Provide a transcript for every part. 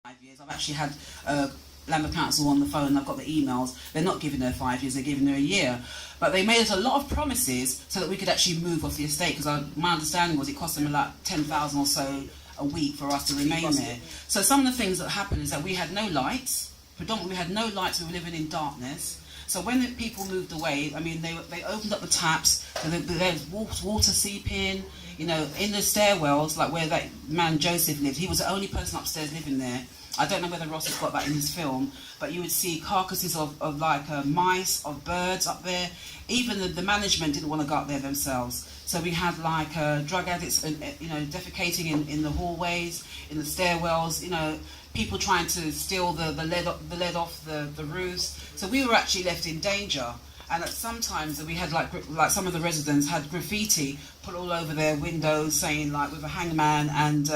5 years. I've actually had Lambeth Council on the phone. I've got the emails. They're not giving her 5 years. They're giving her a year. But they made us a lot of promises so that we could actually move off the estate. Because my understanding was it cost them like 10,000 or so a week for us to remain there. So some of the things that happened is that we had no lights. Predominantly, we had no lights. We were living in darkness. So when the people moved away, I mean, they opened up the taps. So there's water seeping. You know, in the stairwells, like where that man Joseph lived, he was the only person upstairs living there. I don't know whether Ross has got that in his film, but you would see carcasses of mice, of birds up there. Even the management didn't want to go up there themselves. So we had like drug addicts, you know, defecating in the hallways, in the stairwells. You know, people trying to steal the lead off the roofs. So we were actually left in danger. And at sometimes we had like some of the residents had graffiti put all over their windows saying like with a hangman and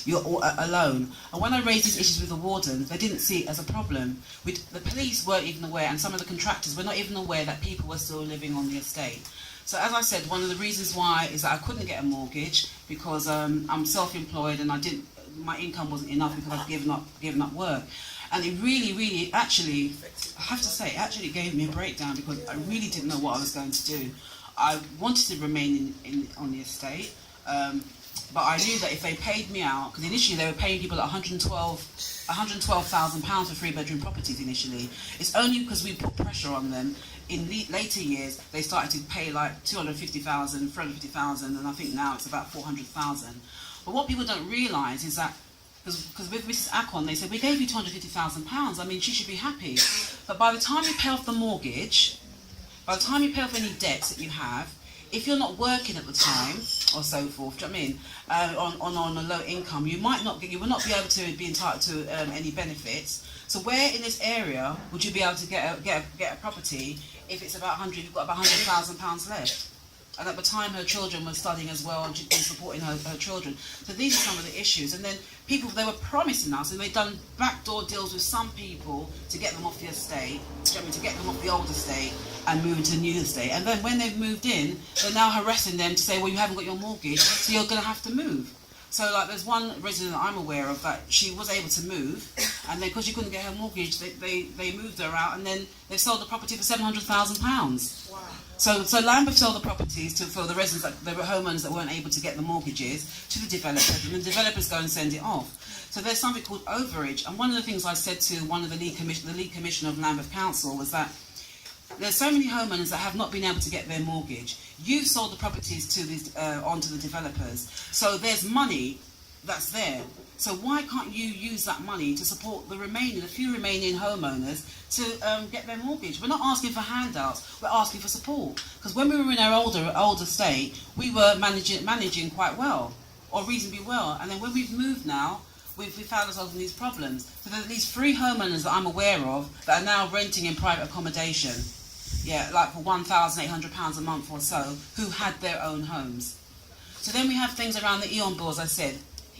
you're all alone. And when I raised these issues with the warden, they didn't see it as a problem. The police weren't even aware, and some of the contractors were not even aware that people were still living on the estate. So as I said, one of the reasons why is that I couldn't get a mortgage because I'm self-employed and my income wasn't enough because I'd given up work. And it really, actually, I have to say, it actually gave me a breakdown because I really didn't know what I was going to do. I wanted to remain on the estate, but I knew that if they paid me out, because initially they were paying people like £112,000 for three-bedroom properties initially. It's only because we put pressure on them. In later years, they started to pay like 250,000, 350,000, and I think now it's about 400,000. But what people don't realise is that because with Mrs. Akon, they said, we gave you £250,000. I mean, she should be happy. But by the time you pay off the mortgage, by the time you pay off any debts that you have, if you're not working at the time, or so forth, do you know what I mean, on a low income, you will not be able to be entitled to any benefits. So where in this area would you be able to get a property if it's about you've got about £100,000 left? And at the time her children were studying as well and she'd been supporting her children. So these are some of the issues. And then people, they were promising us, and they'd done backdoor deals with some people to get them off the estate, to get them off the old estate and move into the new estate. And then when they've moved in, they're now harassing them to say, well, you haven't got your mortgage, so you're going to have to move. So like there's one resident that I'm aware of that she was able to move, and then because she couldn't get her mortgage, they moved her out, and then they sold the property for £700,000. Wow. So Lambeth sold the properties for the residents, the homeowners that weren't able to get the mortgages, to the developers, and the developers go and send it off. So there's something called overage, and one of the things I said to one of the lead commissioner of Lambeth Council was that there's so many homeowners that have not been able to get their mortgage. You've sold the properties to onto the developers, so there's money that's there. So why can't you use that money to support the few remaining homeowners to get their mortgage? We're not asking for handouts, we're asking for support. Because when we were in our older state, we were managing quite well, or reasonably well. And then when we've moved now, we found ourselves in these problems. So there's these 3 homeowners that I'm aware of that are now renting in private accommodation. Yeah, like for £1,800 a month or so, who had their own homes. So then we have things around the EON bills, I said.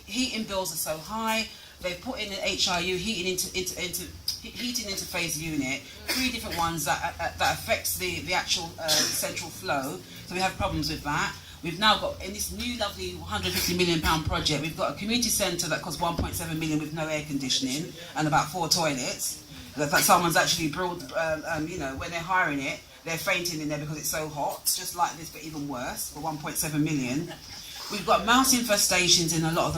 Heating bills are so high. They've put in an HIU, heating interface unit, 3 different ones that affects the actual central flow. So we have problems with that. We've now got, in this new lovely £150 million project, we've got a community centre that costs £1.7 million with no air conditioning and about 4 toilets. That someone's actually brought, you know, when they're hiring it, they're fainting in there because it's so hot, just like this, but even worse, for £1.7 million. We've got mouse infestations in a lot of the